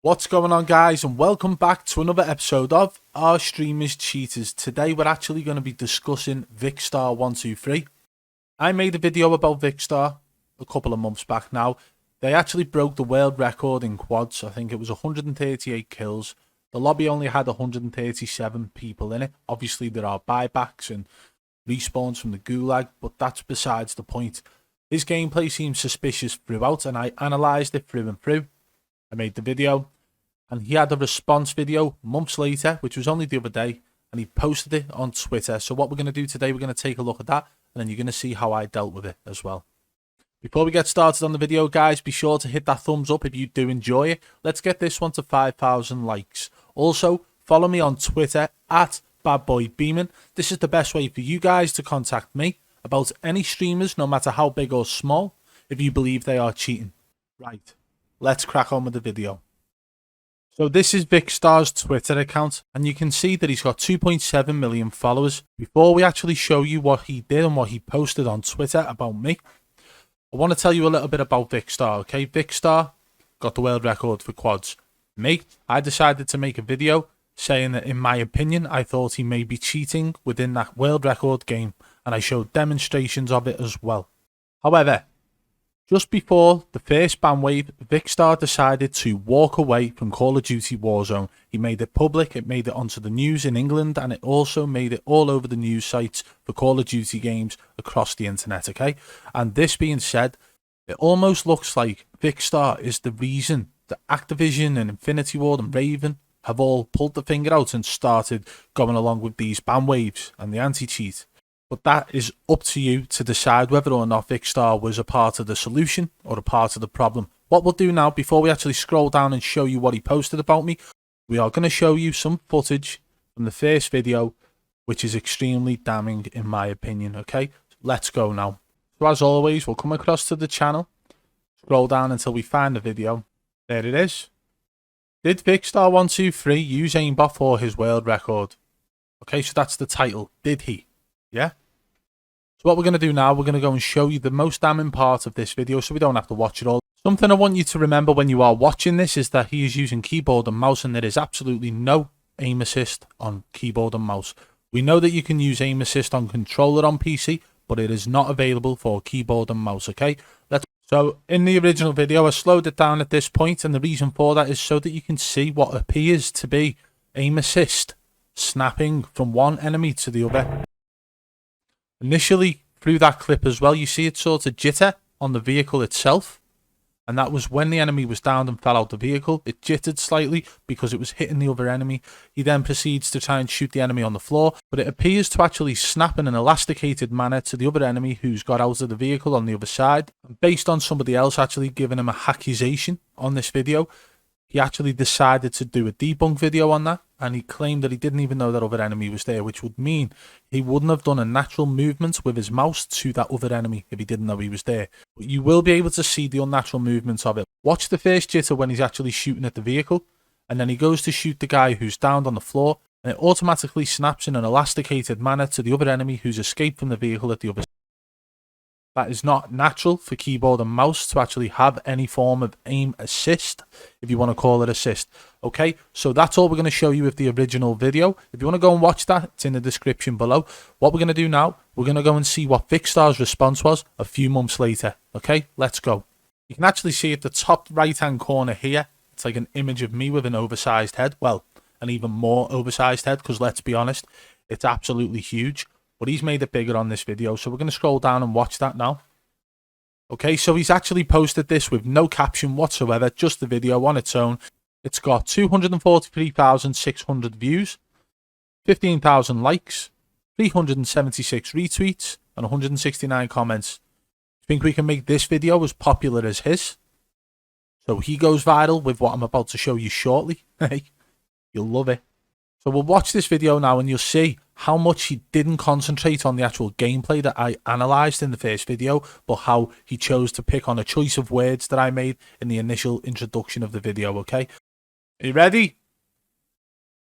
What's going on, guys, and welcome back to another episode of Our Streamers Cheaters. Today we're actually going to be discussing Vikkstar123. I made a video about Vikkstar a couple of months back now. They actually broke the world record in quads. I think it was 138 kills. The lobby only had 137 people in it. Obviously there are buybacks and respawns from the gulag, but that's besides the point. His gameplay seemed suspicious throughout, and I analysed it through and through. I made the video, and he had a response video months later, which was only the other day, and he posted it on Twitter. So what we're going to do today, we're going to take a look at that, and then you're going to see how I dealt with it as well. Before we get started on the video, guys, be sure to hit that thumbs up if you do enjoy it. Let's get this one to 5,000 likes. Also, follow me on Twitter at BadBoyBeaman. This is the best way for you guys to contact me about any streamers, no matter how big or small, if you believe they are cheating. Right, let's crack on with the video. So this is Vikkstar's Twitter account, and you can see that he's got 2.7 million followers. Before we actually show you what he did and what he posted on Twitter about me, I want to tell you a little bit about Vikkstar, okay? Vikkstar got the world record for quads. Me, I decided to make a video saying that in my opinion, I thought he may be cheating within that world record game, and I showed demonstrations of it as well. However, just before the first ban wave, Vikkstar decided to walk away from Call of Duty Warzone. He made it public, it made it onto the news in England, and it also made it all over the news sites for Call of Duty games across the internet, okay? And this being said, it almost looks like Vikkstar is the reason that Activision and Infinity Ward and Raven have all pulled the finger out and started going along with these ban waves and the anti-cheat. But that is up to you to decide whether or not Vikkstar was a part of the solution or a part of the problem. What we'll do now, before we actually scroll down and show you what he posted about me, we are going to show you some footage from the first video, which is extremely damning in my opinion, okay? Let's go now. So as always, we'll come across to the channel, scroll down until we find the video. There it is. Did Vikkstar123 use AIMBOT for his world record? Okay, so that's the title. Did he? Yeah. So what we're going to do now, we're going to go and show you the most damning part of this video so we don't have to watch it all. Something I want you to remember when you are watching this is that he is using keyboard and mouse, and there is absolutely no aim assist on keyboard and mouse. We know that you can use aim assist on controller on PC, but it is not available for keyboard and mouse, okay? So in the original video, I slowed it down at this point, and the reason for that is so that you can see what appears to be aim assist snapping from one enemy to the other. Initially, through that clip as well, you see it sort of jitter on the vehicle itself. And that was when the enemy was downed and fell out the vehicle. It jittered slightly because it was hitting the other enemy. He then proceeds to try and shoot the enemy on the floor. But it appears to actually snap in an elasticated manner to the other enemy who's got out of the vehicle on the other side. And based on somebody else actually giving him a accusation on this video, he actually decided to do a debunk video on that, and he claimed that he didn't even know that other enemy was there, which would mean he wouldn't have done a natural movement with his mouse to that other enemy if he didn't know he was there. But you will be able to see the unnatural movements of it. Watch the first jitter when he's actually shooting at the vehicle, and then he goes to shoot the guy who's downed on the floor, and it automatically snaps in an elasticated manner to the other enemy who's escaped from the vehicle at the other side. That is not natural for keyboard and mouse to actually have any form of aim assist, if you want to call it assist. Okay, so that's all we're going to show you with the original video. If you want to go and watch that, it's in the description below. What we're going to do now, we're going to go and see what Vikkstar's response was a few months later. Okay, let's go. You can actually see at the top right-hand corner here, it's like an image of me with an oversized head. Well, an even more oversized head, because let's be honest, it's absolutely huge. But he's made it bigger on this video, so we're going to scroll down and watch that now. Okay, so he's actually posted this with no caption whatsoever, just the video on its own. It's got 243,600 views, 15,000 likes, 376 retweets, and 169 comments. Think we can make this video as popular as his? So he goes viral with what I'm about to show you shortly. You'll love it. So we'll watch this video now, and you'll see how much he didn't concentrate on the actual gameplay that I analysed in the first video, but how he chose to pick on a choice of words that I made in the initial introduction of the video, okay? Are you ready?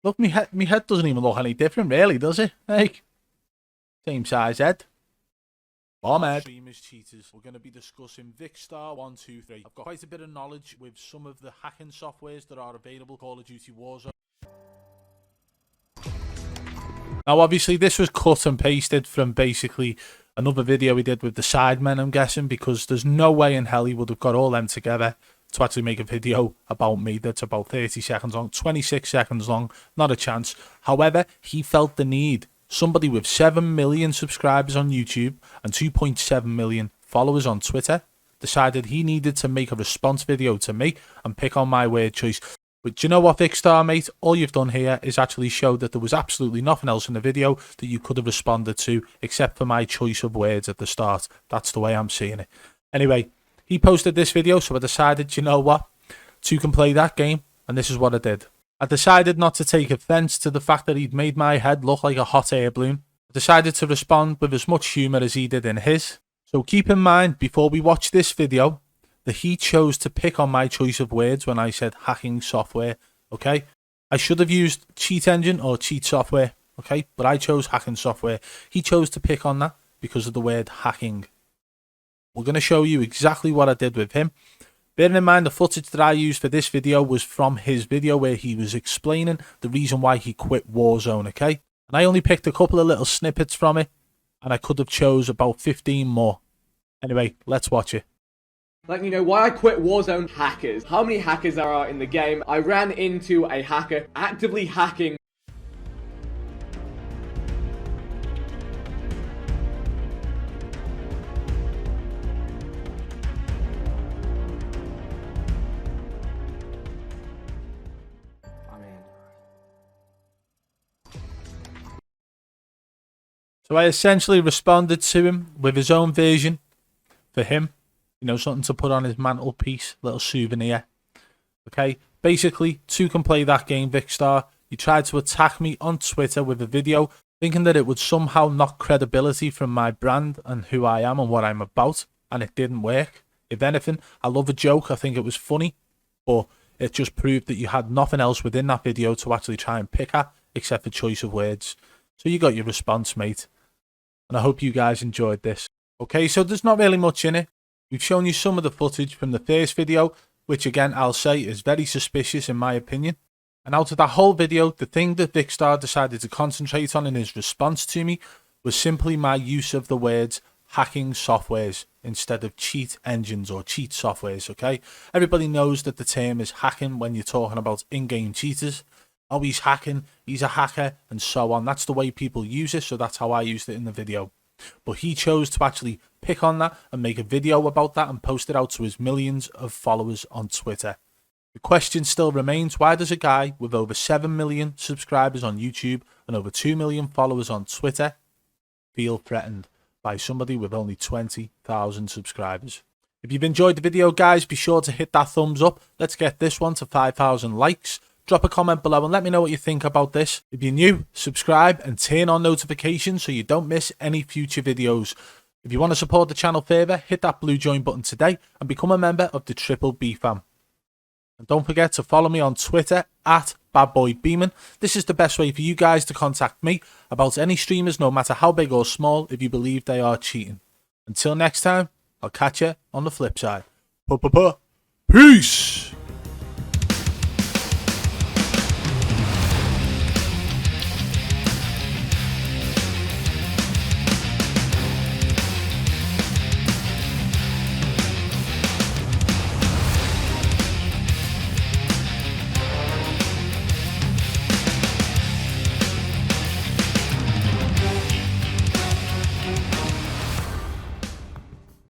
Look, me head doesn't even look any different, really, does it? Hey, same size head. Ahmed. Streamers cheaters. We're going to be discussing Vikkstar123. I've got quite a bit of knowledge with some of the hacking softwares that are available. Call of Duty Warzone. Now, obviously, this was cut and pasted from basically another video we did with the Sidemen, I'm guessing, because there's no way in hell he would have got all them together to actually make a video about me that's about 30 seconds long, 26 seconds long, not a chance. However, he felt the need. Somebody with 7 million subscribers on YouTube and 2.7 million followers on Twitter decided he needed to make a response video to me and pick on my word choice. But do you know what, Vikkstar, mate? All you've done here is actually show that there was absolutely nothing else in the video that you could have responded to except for my choice of words at the start. That's the way I'm seeing it. Anyway, he posted this video, so I decided, you know what? Two can play that game, and this is what I did. I decided not to take offence to the fact that he'd made my head look like a hot air balloon. I decided to respond with as much humour as he did in his. So keep in mind, before we watch this video, that he chose to pick on my choice of words when I said hacking software, okay? I should have used cheat engine or cheat software, okay? But I chose hacking software. He chose to pick on that because of the word hacking. We're going to show you exactly what I did with him. Bearing in mind the footage that I used for this video was from his video where he was explaining the reason why he quit Warzone, okay? And I only picked a couple of little snippets from it, and I could have chose about 15 more. Anyway, let's watch it. Let me know why I quit Warzone. Hackers. How many hackers there are in the game? I ran into a hacker actively hacking. So I essentially responded to him with his own version for him. You know, something to put on his mantelpiece, little souvenir. Okay, basically, two can play that game, Vikkstar. You tried to attack me on Twitter with a video, thinking that it would somehow knock credibility from my brand and who I am and what I'm about, and it didn't work. If anything, I love a joke, I think it was funny, but it just proved that you had nothing else within that video to actually try and pick at, except for choice of words. So you got your response, mate. And I hope you guys enjoyed this. Okay, so there's not really much in it. We've shown you some of the footage from the first video, which again I'll say is very suspicious in my opinion. And out of that whole video, the thing that Vikkstar decided to concentrate on in his response to me was simply my use of the words hacking softwares instead of cheat engines or cheat softwares, okay? Everybody knows that the term is hacking when you're talking about in-game cheaters. Oh, he's hacking, he's a hacker, and so on. That's the way people use it, so that's how I used it in the video. But he chose to actually pick on that and make a video about that and post it out to his millions of followers on Twitter. The question still remains, why does a guy with over 7 million subscribers on YouTube and over 2 million followers on Twitter feel threatened by somebody with only 20,000 subscribers? If you've enjoyed the video, guys, be sure to hit that thumbs up. Let's get this one to 5,000 likes. Drop a comment below and let me know what you think about this. If you're new, subscribe and turn on notifications so you don't miss any future videos. If you want to support the channel further, hit that blue join button today and become a member of the Triple B fam. And don't forget to follow me on Twitter at BadBoyBeaman. This is the best way for you guys to contact me about any streamers, no matter how big or small, if you believe they are cheating. Until next time, I'll catch you on the flip side. Peace!